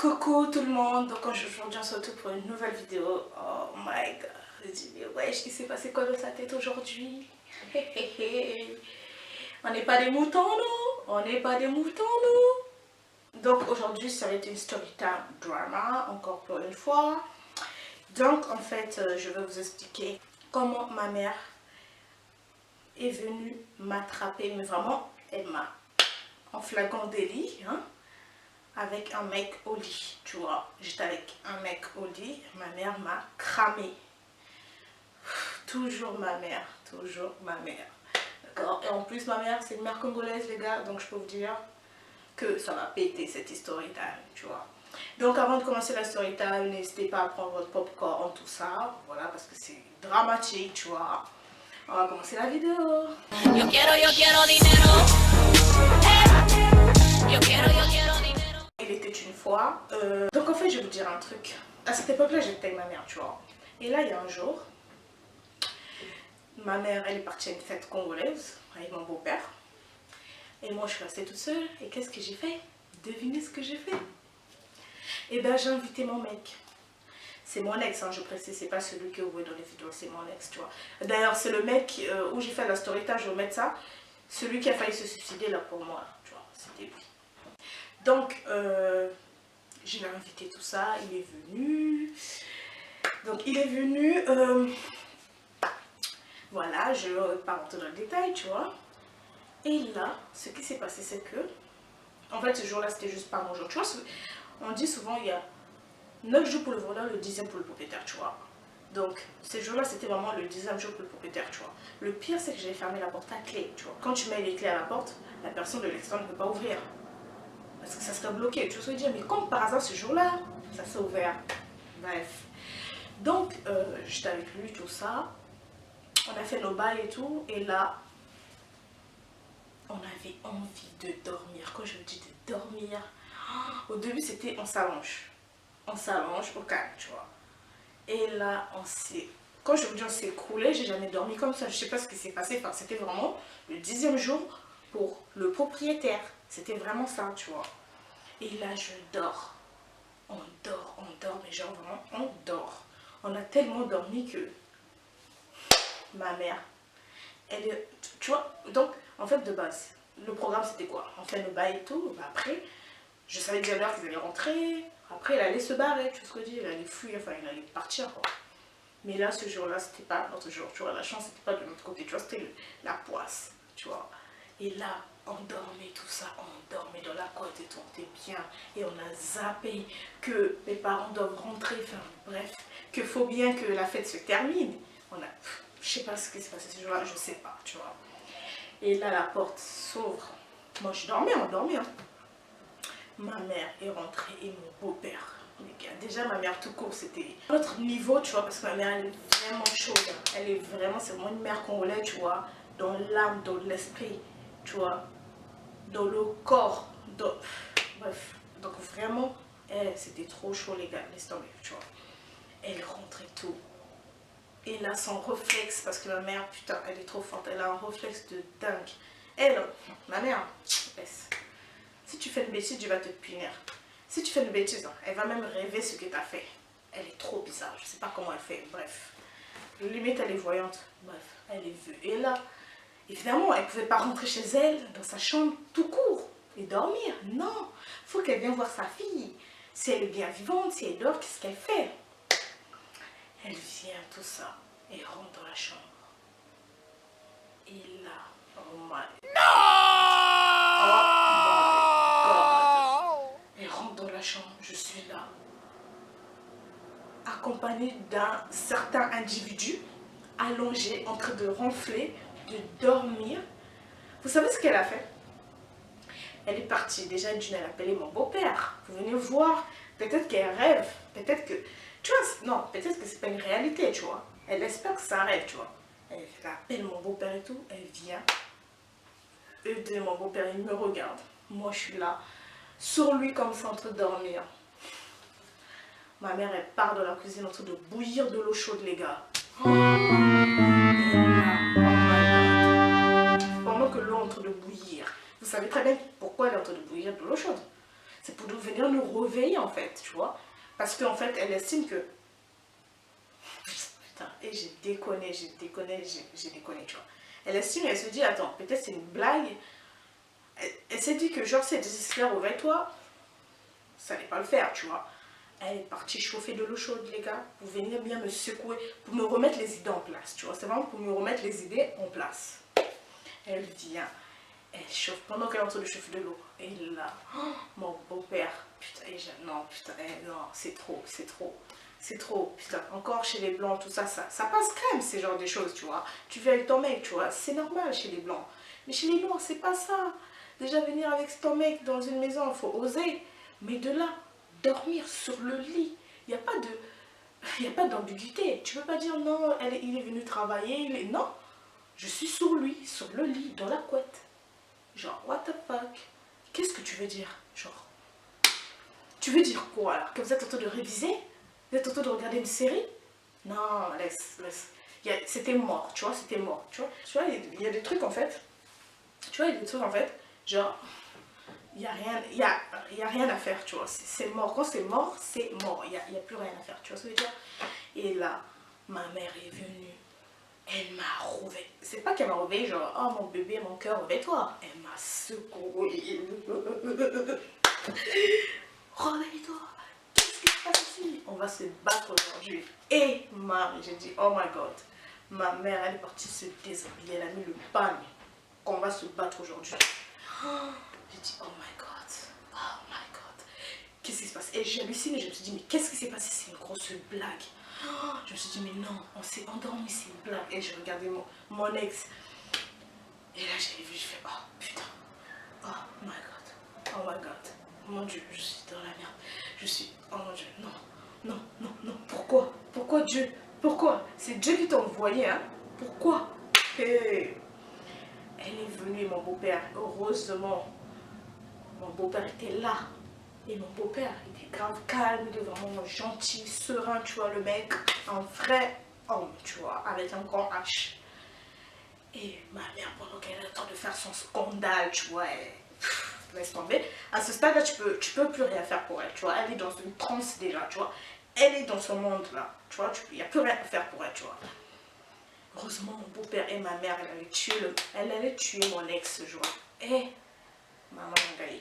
Coucou tout le monde, donc aujourd'hui on se retrouve pour une nouvelle vidéo. Oh my god, je dis mais wesh, il s'est passé quoi dans sa tête aujourd'hui? On n'est pas des moutons nous, on n'est pas des moutons nous. Donc aujourd'hui ça va être une story time drama, encore pour une fois. Donc en fait je vais vous expliquer comment ma mère est venue m'attraper, mais vraiment elle m'a en flagrant délit, hein, avec un mec au lit, tu vois. J'étais avec un mec au lit, ma mère m'a cramé. Toujours ma mère, d'accord. Et en plus ma mère c'est une mère congolaise les gars, donc je peux vous dire que ça va péter cette story time, tu vois. Donc avant de commencer la story time, n'hésitez pas à prendre votre popcorn, tout ça, voilà, parce que c'est dramatique, tu vois. On va commencer la vidéo. Yo quiero dinero. Yo quiero dinero. Il était une fois. Donc en fait, je vais vous dire un truc. À cette époque-là, j'étais avec ma mère, tu vois. Et là, il y a un jour, ma mère, elle est partie à une fête congolaise avec mon beau-père. Et moi, je suis restée toute seule. Et qu'est-ce que j'ai fait? Devinez ce que j'ai fait? Et ben, j'ai invité mon mec. C'est mon ex, hein, je précise, c'est pas celui que vous voyez dans les vidéos, c'est mon ex, tu vois. D'ailleurs, c'est le mec où j'ai fait la story time, je vais mettre ça. Celui qui a failli se suicider là pour moi, tu vois, c'était lui. Donc, je l'ai invité, tout ça, il est venu. Donc, il est venu, voilà, je ne vais pas rentrer dans le détail, tu vois. Et là, ce qui s'est passé, c'est que, en fait, ce jour-là, c'était juste pas mon jour. Tu vois, on dit souvent, il y a 9 jours pour le voleur, le 10e pour le propriétaire, tu vois. Donc, ce jour-là, c'était vraiment le 10e jour pour le propriétaire, tu vois. Le pire, c'est que j'avais fermé la porte à clé, tu vois. Quand tu mets les clés à la porte, la personne de l'extérieur ne peut pas ouvrir. Parce que ça serait bloqué. Tu vas se dire, mais comme par hasard, ce jour-là, ça s'est ouvert. Bref. Donc, j'étais avec lui, tout ça. On a fait nos bails et tout. Et là, on avait envie de dormir. Quand je vous dis de dormir, au début, c'était on s'allonge. On s'allonge au calme, tu vois. Et là, on s'est... Quand je vous dis on s'est écroulé, j'ai jamais dormi comme ça. Je sais pas ce qui s'est passé. Enfin, c'était vraiment le 10e jour pour le propriétaire. C'était vraiment ça, tu vois. Et là, je dors. On dort, mais genre vraiment, on dort. On a tellement dormi que ma mère, elle est... Tu vois, donc, en fait, de base, le programme, c'était quoi? On fait nos bails et tout. Bah, après, je savais déjà l'heure qu'ils allaient rentrer. Après, elle allait se barrer, tu vois ce que je dis? Elle allait fuir, enfin, elle allait partir, quoi. Mais là, ce jour-là, c'était pas notre jour, tu vois. La chance, c'était pas de notre côté, tu vois, c'était la poisse, tu vois. Et là, on dormait, tout ça, on dormait dans la côte et tout, on était bien. Et on a zappé que mes parents doivent rentrer, enfin, bref, qu'il faut bien que la fête se termine. On a, je sais pas ce qui s'est passé ce jour-là, je sais pas, tu vois. Et là, la porte s'ouvre. Moi, je dormais, on dormait, hein. Ma mère est rentrée et mon beau-père. Déjà ma mère tout court c'était notre niveau, tu vois, parce que ma mère elle est vraiment chaude, elle est vraiment, c'est vraiment une mère congolaise, tu vois, dans l'âme, dans l'esprit, tu vois, dans le corps, dans... bref, donc vraiment c'était trop chaud les gars, laisse tomber, tu vois. Elle rentrait tout et là son réflexe, parce que ma mère putain elle est trop forte, elle a un réflexe de dingue. Elle, ma mère, laisse. Si tu fais une bêtise, tu vas te punir. Si tu fais une bêtise, elle va même rêver ce que tu as fait. Elle est trop bizarre, je ne sais pas comment elle fait, bref. Limite, elle est voyante, bref, elle est vue. Et là, évidemment, elle ne pouvait pas rentrer chez elle, dans sa chambre, tout court, et dormir. Non, il faut qu'elle vienne voir sa fille. Si elle est bien vivante, si elle dort, qu'est-ce qu'elle fait? Elle vient, tout ça, et rentre dans la chambre. Et là, oh my... Je suis là, accompagnée d'un certain individu, allongé, en train de ronfler, de dormir. Vous savez ce qu'elle a fait? Elle est partie, déjà d'une, elle a appelé mon beau-père. Vous venez voir, peut-être qu'elle rêve, peut-être que... Tu vois, non, peut-être que c'est pas une réalité, tu vois. Elle espère que ça rêve, tu vois. Elle appelle mon beau-père et tout, elle vient. Et mon beau-père, il me regarde. Moi, je suis là, sur lui comme ça, en train de dormir. Ma mère, elle part de la cuisine en train de bouillir de l'eau chaude, les gars. Oh, pendant que l'eau est en train de bouillir. Vous savez très bien pourquoi elle est en train de bouillir de l'eau chaude. C'est pour venir nous réveiller en fait, tu vois. Parce qu'en fait, elle estime que... Putain, et j'ai déconné, tu vois. Elle estime, elle se dit, attends, peut-être c'est une blague. Elle s'est dit que genre, si elle désespère avec toi, ça allait pas le faire, tu vois. Elle est partie chauffer de l'eau chaude, les gars, pour venir bien me secouer, pour me remettre les idées en place, tu vois. C'est vraiment pour me remettre les idées en place. Elle vient, elle chauffe, pendant qu'elle est en train de chauffer de l'eau. Et là, oh, mon beau-père, putain, non, putain, non, c'est trop, putain. Encore chez les blancs, tout ça, ça passe crème, ces genres de choses, tu vois. Tu viens avec ton mec, tu vois, c'est normal chez les blancs. Mais chez les noirs, c'est pas ça. Déjà, venir avec ton mec dans une maison, il faut oser. Mais de là, dormir sur le lit, il n'y a pas d'ambiguïté. Tu peux pas dire non, il est venu travailler, non. Je suis sur lui, sur le lit, dans la couette. Genre, what the fuck? Qu'est-ce que tu veux dire? Genre, tu veux dire quoi alors? Que vous êtes en train de réviser? Vous êtes en train de regarder une série? Non, laisse. C'était mort, tu vois, c'était mort. Tu vois, il y a des trucs en fait. Tu vois, il y a des trucs en fait. Genre, il n'y a rien à faire, tu vois. C'est mort. Quand c'est mort, c'est mort. Il n'y a plus rien à faire, tu vois ce que je veux dire? Et là, ma mère est venue. Elle m'a réveillée. C'est pas qu'elle m'a réveillée, genre, oh mon bébé, mon cœur, réveille-toi. Elle m'a secouée. Réveille-toi. Qu'est-ce qui se passe ici? On va se battre aujourd'hui. Et j'ai dit, oh my god. Ma mère, elle est partie se déshabiller. Elle a mis le bagne. On va se battre aujourd'hui. J'ai dit, oh my god. Qu'est-ce qui se passe? Et j'ai halluciné, je me suis dit, mais qu'est-ce qui s'est passé? C'est une grosse blague. Je me suis dit, mais non, on s'est endormi, c'est une blague. Et j'ai regardé mon ex. Et là, j'ai vu, je fais, oh putain. Oh my god. Oh my god. Mon Dieu, je suis dans la merde. Oh mon Dieu, non. Pourquoi Dieu? Pourquoi? C'est Dieu qui t'a envoyé, hein? Pourquoi? Hey. Elle est venue, mon beau-père. Heureusement, mon beau-père était là. Et mon beau-père, il était grave calme, il était vraiment gentil, serein, tu vois, le mec, un vrai homme, tu vois, avec un grand H. Et ma mère, pendant qu'elle est en train de faire son scandale, tu vois, laisse tomber. À ce stade-là, tu peux plus rien faire pour elle, tu vois. Elle est dans une transe déjà, tu vois. Elle est dans ce monde-là, tu vois. Il n'y a plus rien à faire pour elle, tu vois. Heureusement, mon beau-père et ma mère, elle allait tuer mon ex ce jour. Et maman Ngaï.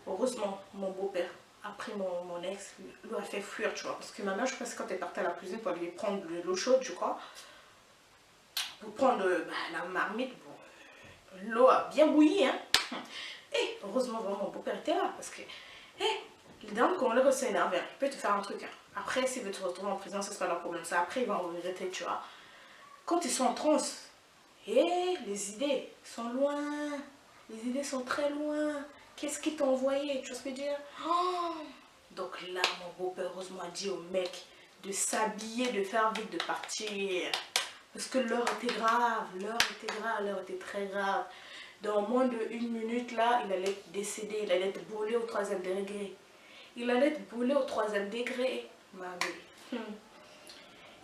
Heureusement, mon beau-père a pris mon ex, lui a fait fuir, tu vois. Parce que ma mère, je pense que quand elle partait à la cuisine pour aller prendre de l'eau chaude, je crois, pour prendre la marmite, bon, l'eau a bien bouilli, hein. Et heureusement, vraiment, mon beau-père était là. Parce que, les dames, quand on les reçoit énervé, il peut te faire un truc. Hein. Après, s'il veut te retrouver en prison, ce sera leur problème. Ça, après, ils vont regretter, tu vois. Quand ils sont en transe, les idées sont loin. Les idées sont très loin. Qu'est-ce qu'ils t'ont envoyé? Tu vois ce que je veux dire? Oh. Donc là, mon beau-père, heureusement, a dit au mec de s'habiller, de faire vite, de partir. Parce que l'heure était grave, l'heure était très grave. Dans moins de 1 minute, là, il allait décéder, il allait être brûlé au 3e degré. Il allait être brûlé au 3e degré, mamie.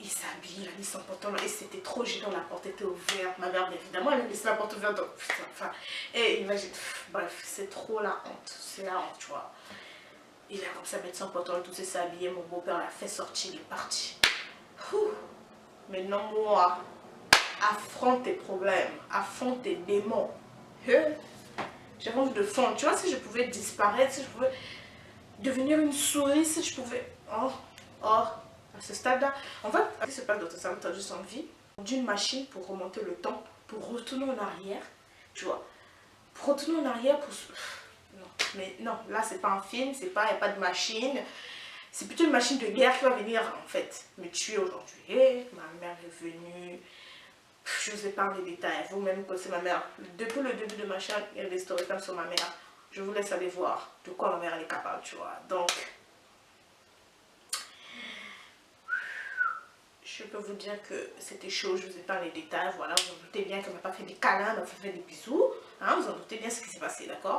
Il s'habille, il a mis son pantalon et c'était trop gênant, la porte était ouverte. Ma mère, bien évidemment, elle a laissé la porte ouverte. Donc, putain, enfin, et imagine, bref, c'est trop la honte. C'est la honte, tu vois. Il a comme ça mettre son pantalon, tout s'est habillé. Mon beau-père l'a fait sortir, il est parti. Maintenant, moi, affronte tes problèmes, affronte tes démons. J'avais envie de fondre. Tu vois, si je pouvais disparaître, si je pouvais devenir une souris, si je pouvais... à ce stade-là, en fait, ce qui se passe dans ta cerveau, tu as juste envie d'une machine pour remonter le temps, pour retourner en arrière, tu vois. Pour retourner en arrière, pour... Non, mais non, là, c'est pas un film, il n'y a pas de machine. C'est plutôt une machine de guerre qui va venir, en fait, me tuer aujourd'hui. Et ma mère est venue... Je vous épargne les détails, vous-même connaissez ma mère. Depuis le début de ma chaîne, il y a des stories sur ma mère. Je vous laisse aller voir de quoi ma mère elle est capable, tu vois. Donc, je peux vous dire que c'était chaud, je vous épargne les détails. Voilà, vous en doutez bien qu'elle m'a pas fait des câlins, elle m'a fait des bisous. Hein, vous en doutez bien ce qui s'est passé, d'accord?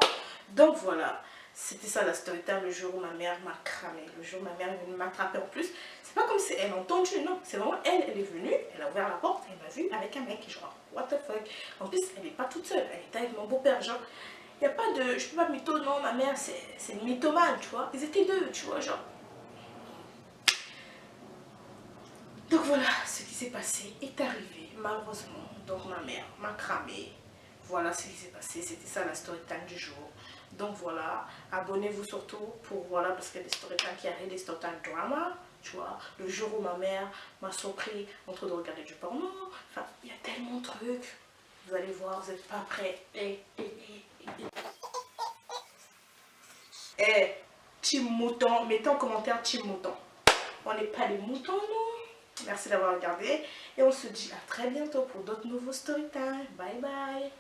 Donc voilà, c'était ça la story time, le jour où ma mère m'a cramé. Le jour où ma mère est venue m'attraper en plus. C'est pas comme si elle a entendu, non. C'est vraiment elle est venue, elle a ouvert la porte, elle m'a vu avec un mec. Genre, what the fuck. En plus, elle n'est pas toute seule, elle était avec mon beau-père, genre. Il n'y a pas de... Je peux pas mytho, non, ma mère, c'est une mythomane, tu vois. Ils étaient deux, tu vois, genre. Donc voilà, ce qui s'est passé est arrivé, malheureusement. Donc ma mère m'a cramé. Voilà ce qui s'est passé, c'était ça la story time du jour. Donc voilà, abonnez-vous surtout pour, voilà, parce qu'il y a des story time qui arrivent, des story time drama, tu vois. Le jour où ma mère m'a surpris en train de regarder du porno, enfin, il y a tellement de trucs. Vous allez voir, vous n'êtes pas prêts. Team Mouton, mettez en commentaire Team Mouton. On n'est pas des moutons, nous. Merci d'avoir regardé et on se dit à très bientôt pour d'autres nouveaux story time. Bye bye.